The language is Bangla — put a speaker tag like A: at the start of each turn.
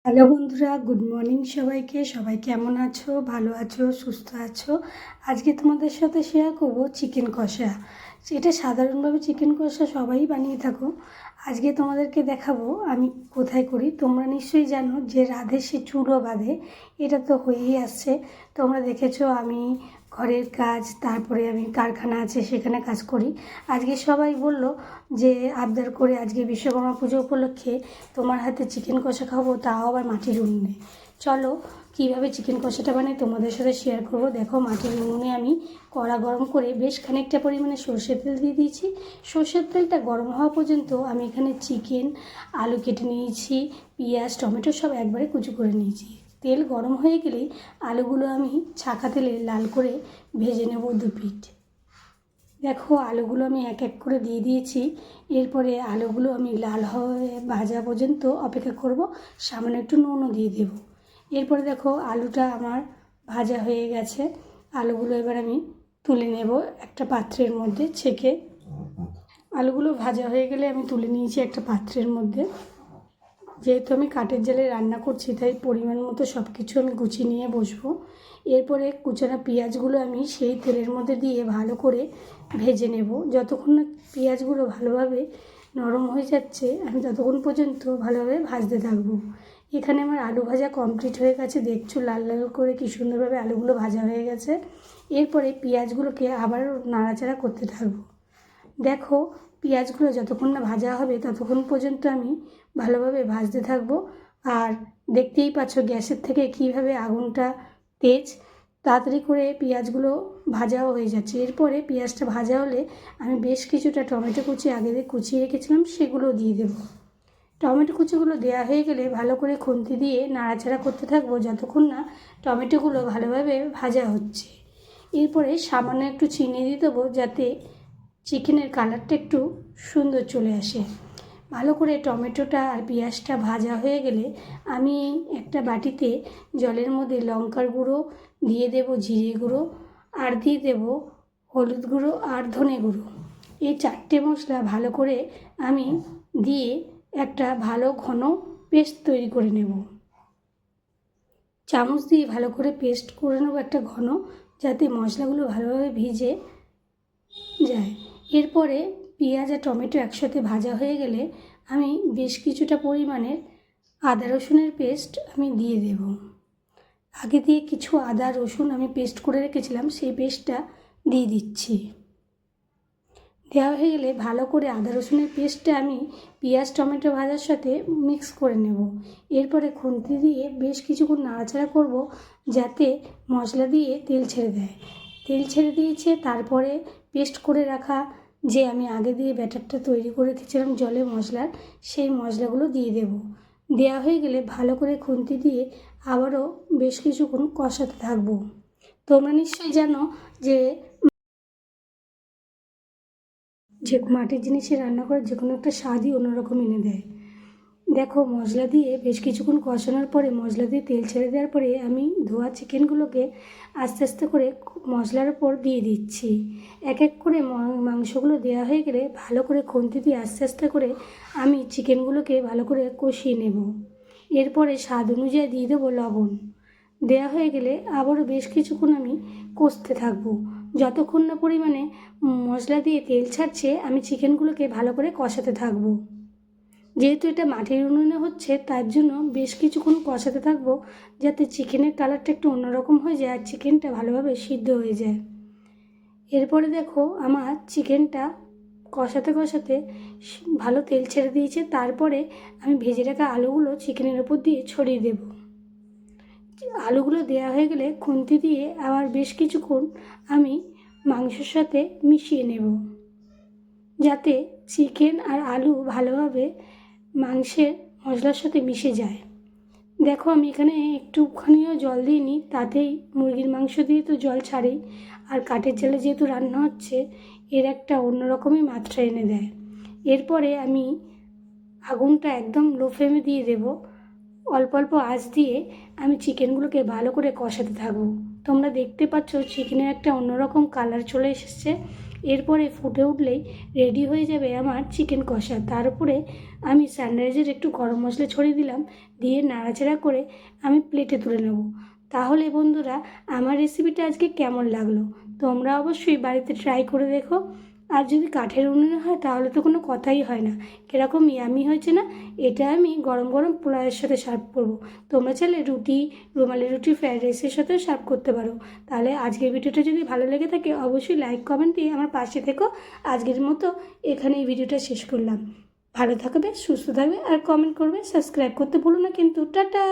A: হ্যালো বন্ধুরা, গুড মর্নিং সবাইকে। সবাই কেমন আছো? ভালো আছো? সুস্থ আছো? আজকে তোমাদের সাথে শেয়ার করব চিকেন কষা। এটা সাধারণভাবে চিকেন কষা সবাই বানিয়ে থাকো। আজকে তোমাদেরকে দেখাবো আমি কোথায় করি। তোমরা নিশ্চয়ই জানো যে রাঁধে সে চুলো বাঁধে, এটা তো হয়েই আসছে। তোমরা দেখেছো আমি ঘরের কাজ, তারপরে আমি কারখানা আছে সেখানে কাজ করি। আজকে সবাই বলল যে আবদার করে আজকে বিশ্বকর্মা পুজো উপলক্ষে তোমার হাতে চিকেন কষা খাবো, তাও আবার মাটির উনুনে। চলো কীভাবে চিকেন কষাটা বানাই তোমাদের সাথে শেয়ার করব। দেখো, মাটির উনুনে আমি কড়া গরম করে বেশ খানিকটা পরিমাণে সর্ষের তেল দিয়ে দিয়েছি। সর্ষের তেলটা গরম হওয়া পর্যন্ত আমি এখানে চিকেন, আলু কেটে নিয়েছি, পেঁয়াজ, টমেটো সব একবারে কুচি করে নিয়েছি। তেল গরম হয়ে গেলেই আলুগুলো আমি ছাঁকা তেলে লাল করে ভেজে নেব 2 পিঠ। দেখো, আলুগুলো আমি এক এক করে দিয়ে দিয়েছি। এরপরে আলুগুলো আমি লাল হয়ে ভাজা পর্যন্ত অপেক্ষা করব। সামান্য একটু নুনও দিয়ে দেব। এরপরে দেখো, আলুটা আমার ভাজা হয়ে গেছে। আলুগুলো এবার আমি তুলে নেব একটা পাত্রের মধ্যে ছেঁকে। আলুগুলো ভাজা হয়ে গেলে আমি তুলে নিয়েছি একটা পাত্রের মধ্যে। যেহেতু আমি কাঠের জালে রান্না করছি, তাই পরিমাণ মতো সব কিছু আমি গুছিয়ে নিয়ে বসবো। এরপরে কুচানো পেঁয়াজগুলো আমি সেই তেলের মধ্যে দিয়ে ভালো করে ভেজে নেব। যতক্ষণ না পেঁয়াজগুলো ভালোভাবে নরম হয়ে যাচ্ছে, আমি ততক্ষণ পর্যন্ত ভালোভাবে ভাজতে থাকবো। এখানে আমার আলু ভাজা কমপ্লিট হয়ে গেছে। দেখছো লাল লাল করে কী সুন্দরভাবে আলুগুলো ভাজা হয়ে গেছে। এরপরে পেঁয়াজগুলোকে আবার নাড়াচাড়া করতে থাকবো। দেখো, পেঁয়াজগুলো যতক্ষণ না ভাজা হবে ততক্ষণ পর্যন্ত আমি ভালোভাবে ভাজতে থাকবো। আর দেখতেই পাচ্ছ গ্যাসের থেকে কীভাবে আগুনটা তেজ। তাড়াতাড়ি করে পেঁয়াজগুলো ভাজাও হয়ে যাচ্ছে। এরপরে পেঁয়াজটা ভাজা হলে আমি বেশ কিছুটা টমেটো কুচি আগে দিয়ে কুচিয়ে রেখেছিলাম, সেগুলো দিয়ে দেবো। টমেটো কুচিগুলো দেওয়া হয়ে গেলে ভালো করে খুন্তি দিয়ে নাড়াচাড়া করতে থাকবো যতক্ষণ না টমেটোগুলো ভালোভাবে ভাজা হচ্ছে। এরপরে সামান্য একটু চিনি দিয়ে দেবো, যাতে চিকেনের কালারটা একটু সুন্দর চলে আসে। ভালো করে টমেটোটা আর পেঁয়াজটা ভাজা হয়ে গেলে আমি একটা বাটিতে জলের মধ্যে লঙ্কার গুঁড়ো দিয়ে দেব, জিরে গুঁড়ো আর দিয়ে দেব হলুদ গুঁড়ো আর ধনে গুঁড়ো। এই 4টে মশলা ভালো করে আমি দিয়ে একটা ভালো ঘন পেস্ট তৈরি করে নেব। চামচ দিয়ে ভালো করে পেস্ট করে নেব একটা ঘন, যাতে মশলাগুলো ভালোভাবে ভিজে যায়। এরপরে পেঁয়াজ আর টমেটো একসাথে ভাজা হয়ে গেলে আমি বেশ কিছুটা পরিমাণের আদা রসুনের পেস্ট আমি দিয়ে দেব। আগে দিয়ে কিছু আদা রসুন আমি পেস্ট করে রেখেছিলাম, সেই পেস্টটা দিয়ে দিচ্ছি। দেওয়া হয়ে গেলে ভালো করে আদা রসুনের পেস্টটা আমি পেঁয়াজ টমেটো ভাজার সাথে মিক্স করে নেব। এরপরে খুন্তি দিয়ে বেশ কিছুক্ষণ নাড়াচাড়া করব, যাতে মশলা দিয়ে তেল ছেড়ে দেয়। তেল ছেড়ে দিয়েছে, তারপরে পেস্ট করে রাখা যে আমি আগে দিয়ে ব্যাটারটা তৈরি করে রেখেছিলাম জলে মশলার, সেই মশলাগুলো দিয়ে দেব। দেওয়া হয়ে গেলে ভালো করে খুন্তি দিয়ে আবারও বেশ কিছুক্ষণ কষাতে থাকবো। তোমরা নিশ্চয়ই জানো যে মাটির জিনিসে রান্না করে যে কোনো একটা স্বাদই অন্যরকম এনে দেয়। দেখো, মশলা দিয়ে বেশ কিছুক্ষণ কষানোর পরে মশলা দিয়ে তেল ছেড়ে দেওয়ার পরে আমি ধোয়া চিকেনগুলোকে আস্তে আস্তে করে মশলার উপর দিয়ে দিচ্ছি। এক এক করে মাংসগুলো দেওয়া হয়ে গেলে ভালো করে খুন্তি দিয়ে আস্তে আস্তে করে আমি চিকেনগুলোকে ভালো করে কষিয়ে নেব। এরপরে স্বাদ অনুযায়ী দিয়ে দেবো লবণ। দেওয়া হয়ে গেলে আবারও বেশ কিছুক্ষণ আমি কষতে থাকবো। যতক্ষণ না পরিমাণে মশলা দিয়ে তেল ছাড়ছে, আমি চিকেনগুলোকে ভালো করে কষাতে থাকবো। যেহেতু এটা মাটির উনুনে হচ্ছে, তার জন্য বেশ কিছুক্ষণ কষাতে থাকবো, যাতে চিকেনের কালারটা একটু অন্যরকম হয়ে যায় আর চিকেনটা ভালোভাবে সিদ্ধ হয়ে যায়। এরপরে দেখো, আমার চিকেনটা কষাতে কষাতে ভালো তেল ছেড়ে দিয়েছে। তারপরে আমি ভেজে রাখা আলুগুলো চিকেনের ওপর দিয়ে ছড়িয়ে দেব। আলুগুলো দেওয়া হয়ে গেলে খুন্তি দিয়ে আবার বেশ কিছুক্ষণ আমি মাংসের সাথে মিশিয়ে নেব, যাতে চিকেন আর আলু ভালোভাবে মাংসের মশলার সাথে মিশে যায়। দেখো, আমি এখানে একটুখানিও জল দিইনি, তাতেই মুরগির মাংস দিয়ে তো জল ছাড়েই, আর কাঠের জালে যেহেতু রান্না হচ্ছে, এর একটা অন্যরকমই মাত্রা এনে দেয়। এরপরে আমি আগুনটা একদম লো ফ্লেমে দিয়ে দেব। অল্প অল্প আঁচ দিয়ে আমি চিকেনগুলোকে ভালো করে কষাতে থাকবো। তোমরা দেখতে পাচ্ছ চিকেনের একটা অন্যরকম কালার চলে এসেছে। এরপরে ফুটে উঠলেই রেডি হয়ে যাবে আমার চিকেন কষা। তার উপরে আমি সানরাইজের একটু গরম মশলা ছড়িয়ে দিলাম, দিয়ে নাড়াচাড়া করে আমি প্লেটে তুলে নেব। তাহলে বন্ধুরা, আমার রেসিপিটা আজকে কেমন লাগলো তোমরা অবশ্যই বাড়িতে ট্রাই করে দেখো। আর যদি কাঠের উনুনে হয় তাহলে তো কোনো কথাই হয় না। কীরকম ইয়ামি হয়েছে না? এটা আমি গরম গরম পোলাওয়ের সাথে সার্ভ করব। তোমরা চাইলে রুটি, রুমালি রুটি, ফ্রাইড রাইসের সাথেও সার্ভ করতে পারো। তাহলে আজকের ভিডিওটা যদি ভালো লেগে থাকে অবশ্যই লাইক কমেন্ট দিয়ে আমার পাশে থেকো। আজকের মতো এখানে এই ভিডিওটা শেষ করলাম। ভালো থাকবে, সুস্থ থাকবে আর কমেন্ট করবে, সাবস্ক্রাইব করতে ভুলো না কিন্তু। টাটা।